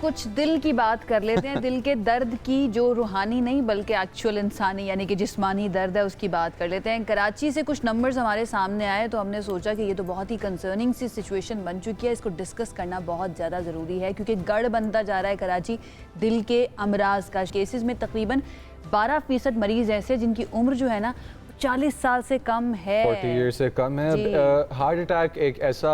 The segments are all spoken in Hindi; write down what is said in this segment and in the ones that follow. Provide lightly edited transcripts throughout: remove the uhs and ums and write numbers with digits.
कुछ दिल की बात कर लेते हैं, दिल के दर्द की, जो रूहानी नहीं बल्कि एक्चुअल इंसानी यानी कि जिस्मानी दर्द है उसकी बात कर लेते हैं। कराची से कुछ नंबर्स हमारे सामने आए तो हमने सोचा कि ये तो बहुत ही कंसर्निंग सी सिचुएशन बन चुकी है, इसको डिस्कस करना बहुत ज़्यादा ज़रूरी है क्योंकि गढ़ बनता जा रहा है कराची दिल के अमराज का। केसेस में तकरीबन 12% मरीज़ ऐसे जिनकी उम्र जो है ना 40 साल से कम है, 40 ईयर से कम है। हार्ट अटैक एक ऐसा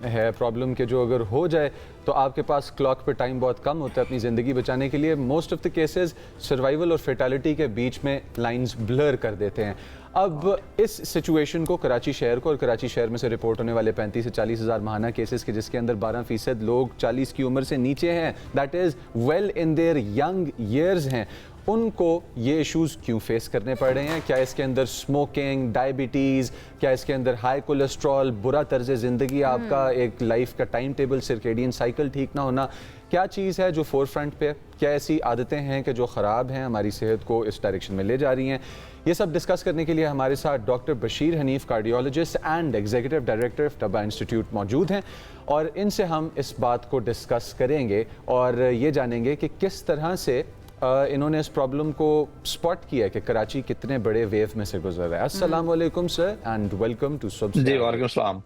है प्रॉब्लम कि जो अगर हो जाए तो आपके पास क्लॉक पे टाइम बहुत कम होता है अपनी ज़िंदगी बचाने के लिए। Most of the cases survival और फेटालिटी के बीच में लाइंस ब्लर कर देते हैं। अब इस सिचुएशन को कराची शहर को, और कराची शहर में से रिपोर्ट होने वाले 35 से 40 हज़ार माहाना केसेस के जिसके अंदर 12% लोग 40 की उम्र से नीचे हैं, that is well in their young years हैं, उनको ये इश्यूज़ क्यों फेस करने पड़ रहे हैं? क्या इसके अंदर स्मोकिंग, डायबिटीज़, क्या इसके अंदर हाई कोलेस्ट्रॉल, बुरा तर्ज ज़िंदगी, आपका एक लाइफ का टाइम टेबल, सर्केडियन साइकिल ठीक ना होना, क्या चीज़ है जो फोर फ्रंट पे? क्या ऐसी आदतें हैं कि जो ख़राब हैं, हमारी सेहत को इस डायरेक्शन में ले जा रही हैं? ये सब डिस्कस करने के लिए हमारे साथ doctor Bashir Hanif, cardiologist and executive director of तबा इंस्टीट्यूट मौजूद हैं और इनसे हम इस बात को डिस्कस करेंगे और ये जानेंगे कि किस तरह से इन्होंने इस प्रॉब्लम को स्पॉट किया है कि कराची कितने बड़े वेव में से गुजर रहा है। अस्सलाम वालेकुम सर एंड वेलकम टू सब। जी वालेकुम सलाम।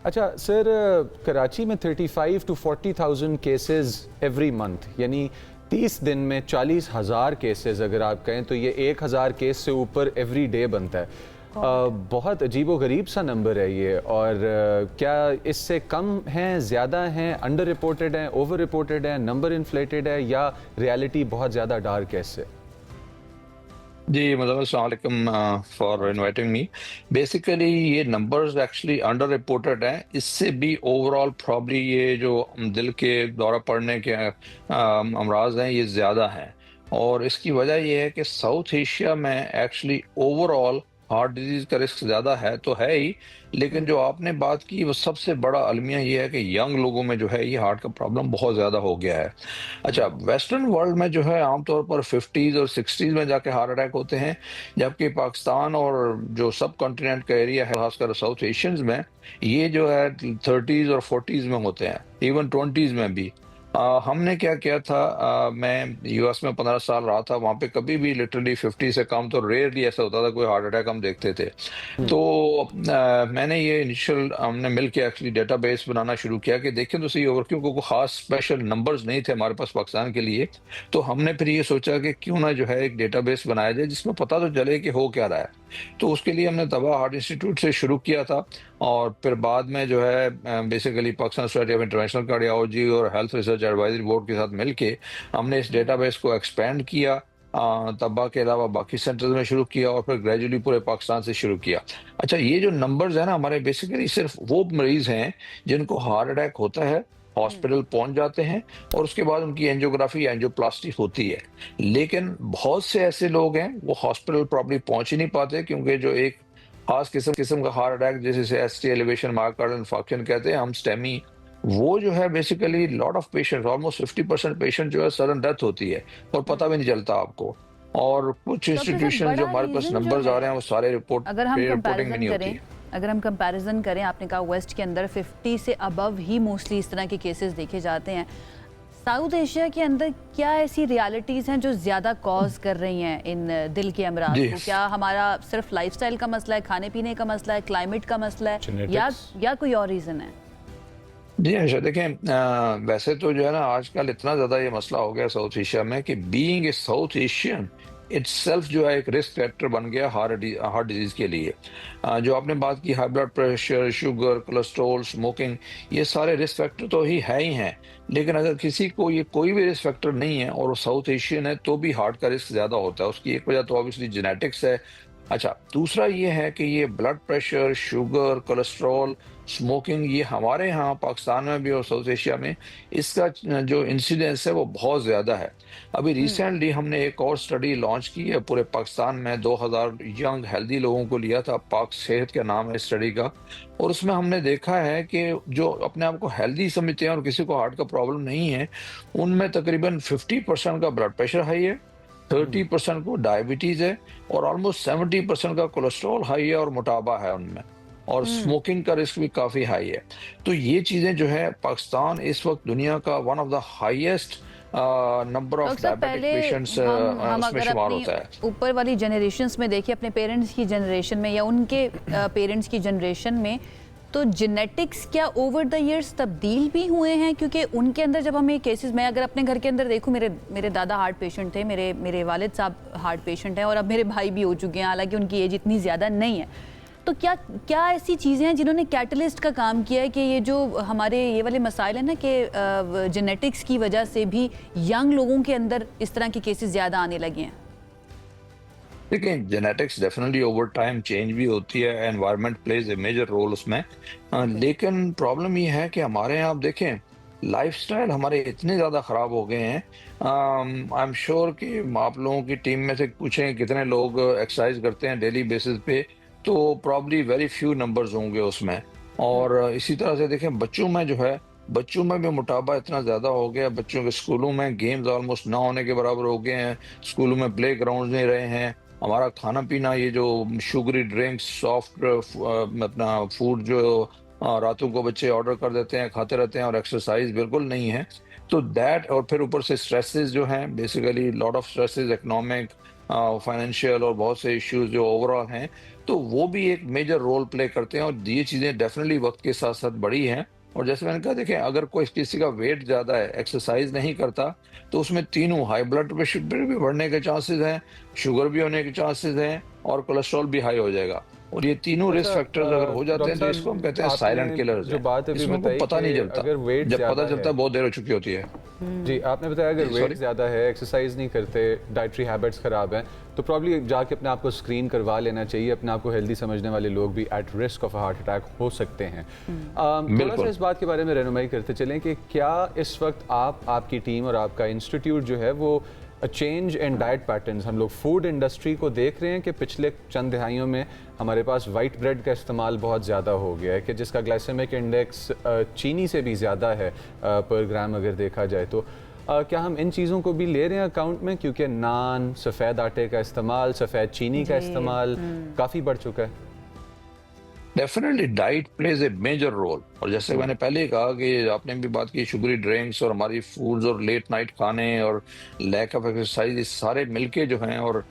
अच्छा सर, कराची में 35 to 40,000 केसेस एवरी मंथ, यानी 30 दिन में 40,000 केसेस अगर आप कहें तो ये 1,000 केस से ऊपर एवरी डे बनता है। बहुत अजीबो गरीब सा नंबर है ये। और क्या इससे कम हैं, ज़्यादा हैं, अंडर रिपोर्टेड हैं, ओवर रिपोर्टेड हैं, नंबर इन्फ्लेटेड है या रियलिटी बहुत ज़्यादा डार्क है इससे? जी मतलब अस्सलाम वालेकुम फॉर इनवाइटिंग मी। बेसिकली ये नंबर्स एक्चुअली अंडर रिपोर्टेड हैं। इससे भी ओवरऑल प्रॉब्ली ये जो दिल के दौरा पड़ने के अमराज हैं ये ज़्यादा हैं और इसकी वजह ये है कि साउथ एशिया में एक्चुअली ओवरऑल हार्ट डिजीज का रिस्क ज़्यादा है तो है ही, लेकिन जो आपने बात की वो सबसे बड़ा अलमिया ये है कि यंग लोगों में जो है ये हार्ट का प्रॉब्लम बहुत ज़्यादा हो गया है। अच्छा, वेस्टर्न वर्ल्ड में जो है आमतौर पर 50s और 60s में जाके हार्ट अटैक होते हैं, जबकि पाकिस्तान और जो सब कॉन्टिनेंट का एरिया है खासकर साउथ एशियंस में ये जो है 30s और 40s में होते हैं, इवन 20s में भी। हमने क्या किया था, मैं यूएस में 15 साल रहा था, वहाँ पे कभी भी लिटरली 50 से कम तो रेयरली ऐसा होता था कोई हार्ट अटैक हम देखते थे। तो मैंने ये इनिशियल हमने मिल के एक्चुअली डेटाबेस बनाना शुरू किया कि देखें तो सही ओवर, क्योंकि कोई खास स्पेशल नंबर्स नहीं थे हमारे पास पाकिस्तान के लिए। तो हमने फिर ये सोचा कि क्यों ना जो है एक डेटाबेस बनाया जाए जिसमें पता तो चले कि हो क्या रहा है। तो उसके लिए हमने तबा हार्ट इंस्टीट्यूट से शुरू किया था और फिर बाद में जो है basically Pakistan society of international cardiology और हेल्थ रिसर्च एडवाइजरी बोर्ड के साथ मिलके हमने इस डेटाबेस को एक्सपेंड किया, तबा के अलावा बाकी सेंटर्स में शुरू किया और फिर ग्रेजुअली पूरे पाकिस्तान से शुरू किया। अच्छा, ये जो नंबर्स है ना हमारे, बेसिकली सिर्फ वो मरीज हैं जिनको हार्ट अटैक होता है, हॉस्पिटल पहुंच जाते हैं और उसके बाद उनकी एंजियोग्राफी एंजियोप्लास्टी होती है। लेकिन बहुत से ऐसे लोग हैं वो हॉस्पिटल प्रॉब्ली पहुंच ही नहीं पाते क्योंकि जो एक खास किस्म का हार्ट अटैक जिसे एसटी एलिवेशन मायोकार्डियल इन्फार्क्शन कहते हैं हम, स्टेमी, वो जो है basically lot of patient, almost 50% patient जो है सडन डेथ होती है और पता भी नहीं चलता आपको। और कुछ सबसे इंस्टीट्यूशन जो बड़ा हमारे पास रीजन जो नंबर्स आ रहे है, हैं वो सारे अगर हम रिपोर्टिंग में कंपैरिजन नहीं होती करें है। अगर हम कंपैरिजन करें, आपने कहा वेस्ट के अंदर 50 से अबव ही मोस्टली इस तरह के केसेस देखे जाते हैं। साउथ एशिया के अंदर क्या ऐसी रियलिटीज़ हैं जो ज़्यादा कॉज कर रही हैं इन दिल के अमराज जी को? क्या हमारा सिर्फ लाइफस्टाइल का मसला है, खाने पीने का मसला है, क्लाइमेट का मसला है, या कोई और रीज़न है? जी अच्छा, देखें वैसे तो जो है ना आजकल इतना ज़्यादा ये मसला हो गया साउथ एशिया में कि being a south Asian itself जो है एक रिस्क फैक्टर बन गया हार्ट डिजीज के लिए। जो आपने बात की high blood pressure, sugar, cholesterol, smoking, ये सारे रिस्क फैक्टर तो ही हैं, लेकिन अगर किसी को ये कोई भी रिस्क फैक्टर नहीं है और वो साउथ एशियन है तो भी हार्ट का रिस्क ज़्यादा होता है। उसकी एक वजह तो ऑब्वियसली जेनेटिक्स है। अच्छा, दूसरा ये है कि ये blood pressure, sugar, cholesterol, smoking, ये हमारे यहाँ पाकिस्तान में भी और साउथ एशिया में इसका जो इंसिडेंस है वो बहुत ज़्यादा है। अभी रिसेंटली हमने एक और स्टडी लॉन्च की है पूरे पाकिस्तान में, 2000 यंग हेल्दी लोगों को लिया था, पाक सेहत का नाम है स्टडी का, और उसमें हमने देखा है कि जो अपने आप को हेल्दी समझते हैं और किसी को हार्ट का प्रॉब्लम नहीं है, उनमें तकरीबन 50% का ब्लड प्रेशर हाई है, 30% को डायबिटीज है और ऑलमोस्ट 70% का कोलेस्ट्रॉल हाई है और मोटापा है उनमें। और स्मोकिंग का रिस्क भी काफ़ी हाई है। तो ये चीज़ें जो है, पाकिस्तान इस वक्त दुनिया का one of the highest number doctor of साहब डायबिटिक पहले पेशेंट्स हम उसमें अगर शुमार अपनी होता है। ऊपर वाली जनरेशन्स में देखिए, अपने पेरेंट्स की जनरेशन में या उनके पेरेंट्स की जनरेशन में, तो जेनेटिक्स क्या ओवर द इयर्स तब्दील भी हुए हैं? क्योंकि उनके अंदर जब हम ये केसेस, मैं अगर अपने घर के अंदर देखूं, मेरे दादा हार्ट पेशेंट थे, मेरे वालिद साहब हार्ट पेशेंट हैं, और अब मेरे भाई भी हो चुके हैं, हालांकि उनकी एज इतनी ज़्यादा नहीं है। तो क्या क्या ऐसी चीज़ें हैं जिन्होंने कैटलिस्ट का काम किया है कि ये जो हमारे ये वाले मसाइल हैं ना, कि जेनेटिक्स की वजह से भी यंग लोगों के अंदर इस तरह के केसेस ज़्यादा आने लगे हैं? देखिए, genetics definitely over time change भी होती है, environment plays a major role उसमें। लेकिन प्रॉब्लम ये है कि हमारे यहाँ आप देखें, लाइफस्टाइल हमारे इतने ज़्यादा ख़राब हो गए हैं। आई एम श्योर कि आप लोगों की टीम में से पूछें कितने लोग एक्सरसाइज करते हैं डेली बेसिस पे, तो प्रॉब्ली वेरी फ्यू नंबर्स होंगे उसमें। और इसी तरह से देखें, बच्चों में जो है, बच्चों में भी मोटापा इतना ज़्यादा हो गया, बच्चों के स्कूलों में गेम्स ऑलमोस्ट ना होने के बराबर हो गए हैं, स्कूलों में प्ले ग्राउंड नहीं रहे हैं। हमारा खाना पीना, ये जो शुगरी ड्रिंक्स, सॉफ्ट अपना फूड जो रातों को बच्चे ऑर्डर कर देते हैं, खाते रहते हैं, और एक्सरसाइज बिल्कुल नहीं है। तो दैट, और फिर ऊपर से स्ट्रेसेस जो हैं, basically lot of stresses, economic, financial, और बहुत से इश्यूज जो ओवरऑल हैं, तो वो भी एक मेजर रोल प्ले करते हैं। और ये चीज़ें डेफिनेटली वक्त के साथ साथ बढ़ी हैं। और जैसे मैंने कहा, देखें, अगर कोई किसी का वेट ज़्यादा है, एक्सरसाइज नहीं करता, तो उसमें तीनों, हाई ब्लड प्रेशर भी बढ़ने के चांसेस हैं, शुगर भी होने के चांसेस हैं, और कोलेस्ट्रॉल भी हाई हो जाएगा। और ये तीनों रिस्क अच्छा, फैक्टर्स अगर हो जाते हैं, तो डॉक्टर इसको हम कहते साहब, हैं साइलेंट आपने किलर्स जो हैं। बात अभी इसमें हमको बताई पता नहीं कि चलता, अगर वेट जब ज़्यादा पता चलता है है, बहुत देर हो चुकी होती है। जी आपने बताया अगर वेट सॉरी। ज़्यादा है, एक्सरसाइज नहीं करते, डाइटरी हैबिट्स ख़राब हैं, तो प्रॉब्ली जाके अपने आप को स्क्रीन करवा लेना चाहिए। अपने आप को हेल्दी समझने वाले लोग भी at risk of heart attack हो सकते हैं। थोड़ा सा इस बात के बारे में रहनुमाई करते चलें कि क्या इस वक्त आप, आपकी टीम और आपका इंस्टीट्यूट जो है वो चेंज इन डाइट पैटर्न्स, हम लोग फूड इंडस्ट्री को देख रहे हैं कि पिछले चंद दिहाइयों में हमारे पास वाइट ब्रेड का इस्तेमाल बहुत ज़्यादा हो गया है, कि जिसका ग्लाइसेमिक इंडेक्स चीनी से भी ज़्यादा है पर ग्राम अगर देखा जाए तो। क्या हम इन चीज़ों को भी ले रहे हैं अकाउंट में, क्योंकि नान, सफ़ेद आटे का इस्तेमाल, सफ़ेद चीनी का इस्तेमाल काफ़ी बढ़ चुका है? Definitely diet plays a major role. और जैसे मैंने पहले ही कहा कि आपने भी बात की, शुगरी ड्रिंक्स और हमारी फूड्स और लेट नाइट खाने और लैक ऑफ एक्सरसाइज, ये सारे मिलके जो हैं, और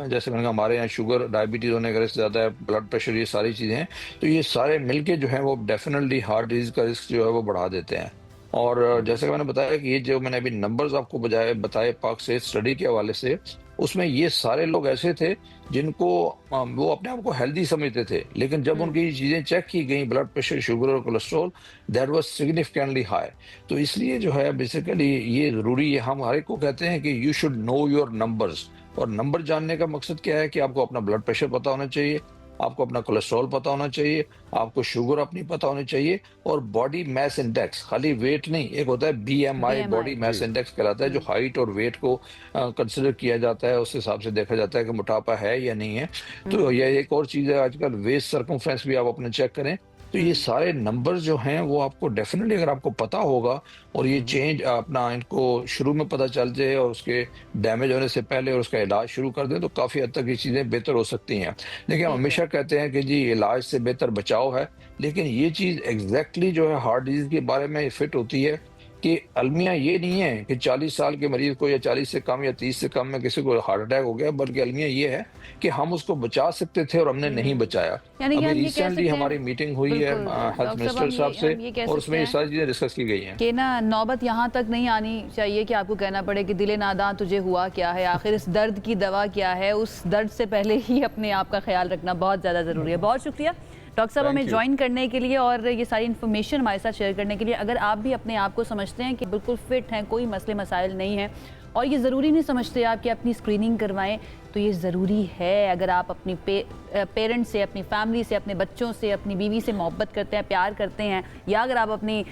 जैसे मैंने कहा, हमारे यहाँ शुगर, डायबिटीज़ होने का रिस्क ज़्यादा है, ब्लड प्रेशर, ये सारी चीज़ें हैं। तो ये सारे मिलके जो हैं वो डेफिनेटली हार्ट डिजीज़ का रिस्क जो है वो बढ़ा देते हैं। और जैसे कि मैंने बताया कि ये जो मैंने अभी नंबर्स आपको बताए पाक सेहत स्टडी के हवाले से, उसमें ये सारे लोग ऐसे थे जिनको वो अपने आप को हेल्दी समझते थे, लेकिन जब उनकी ये चीज़ें चेक की गई, ब्लड प्रेशर, शुगर और cholesterol, that was significantly high. तो इसलिए जो है, बेसिकली ये ज़रूरी है, हम हर एक को कहते हैं कि you should know your numbers. और नंबर जानने का मकसद क्या है कि आपको अपना ब्लड प्रेशर पता होना चाहिए, आपको अपना कोलेस्ट्रॉल पता होना चाहिए, आपको शुगर अपनी पता होनी चाहिए, और बॉडी मास इंडेक्स, खाली वेट नहीं, एक होता है बीएमआई, बॉडी मास इंडेक्स कहलाता है, जो हाइट और वेट को कंसिडर किया जाता है, उस हिसाब से देखा जाता है कि मोटापा है या नहीं है। तो यह एक और चीज़ है, आजकल वेस्ट सर्कमफ्रेंस भी आप अपने चेक करें। तो ये सारे नंबर्स जो हैं वो आपको डेफिनेटली, अगर आपको पता होगा, और ये चेंज अपना इनको शुरू में पता चल जाए, और उसके डैमेज होने से पहले और उसका इलाज शुरू कर दें, तो काफ़ी हद तक ये चीज़ें बेहतर हो सकती हैं। देखिए, हम हमेशा कहते हैं कि जी इलाज से बेहतर बचाव है, लेकिन ये चीज़ एग्जैक्टली जो है हार्ट डिजीज़ के बारे में फिट होती है कि अलमिया ये नहीं है कि 40 साल के मरीज को, या 40 से कम या 30 से कम में किसी को हार्ट अटैक हो गया, बल्कि अलमिया ये है कि हम उसको बचा सकते थे और हमने नहीं बचाया। यानी कि अभी हम ये कह रिसेंटली सकते हैं, हमारी मीटिंग हुई है बिल्कुल, हेल्थ डॉक्टर साहब, मिनिस्टर साहब हम ये से, कह और उसमें ये सकते हैं सारी चीजें डिस्कस की गई हैं कि ना नौबत यहाँ तक नहीं आनी चाहिए कि आपको कहना पड़े कि दिले नादां तुझे हुआ क्या है, आखिर इस दर्द की दवा क्या है। उस दर्द से पहले ही अपने आप का ख्याल रखना बहुत ज़्यादा ज़रूरी है। बहुत शुक्रिया डॉक्टर साहब हमें ज्वाइन करने के लिए और ये सारी इन्फॉर्मेशन हमारे साथ शेयर करने के लिए। अगर आप भी अपने आप को समझते हैं कि बिल्कुल फिट हैं, कोई मसले मसाइल नहीं है, और ये ज़रूरी नहीं समझते आप कि अपनी स्क्रीनिंग करवाएं, तो ये ज़रूरी है। अगर आप अपनी पेरेंट्स से, अपनी फैमिली से, अपने बच्चों से, अपनी बीवी से मोहब्बत करते हैं, प्यार करते हैं, या अगर आप अपनी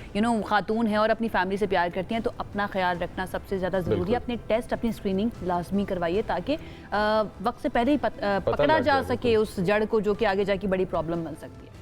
खातून हैं और अपनी फैमिली से प्यार करती हैं, तो अपना ख्याल रखना सबसे ज़्यादा ज़रूरी है। अपने टेस्ट, अपनी स्क्रीनिंग लाजमी करवाइए, ताकि वक्त से पहले ही पकड़ा जा सके उस जड़ को, जो कि आगे जाके बड़ी प्रॉब्लम बन सकती है।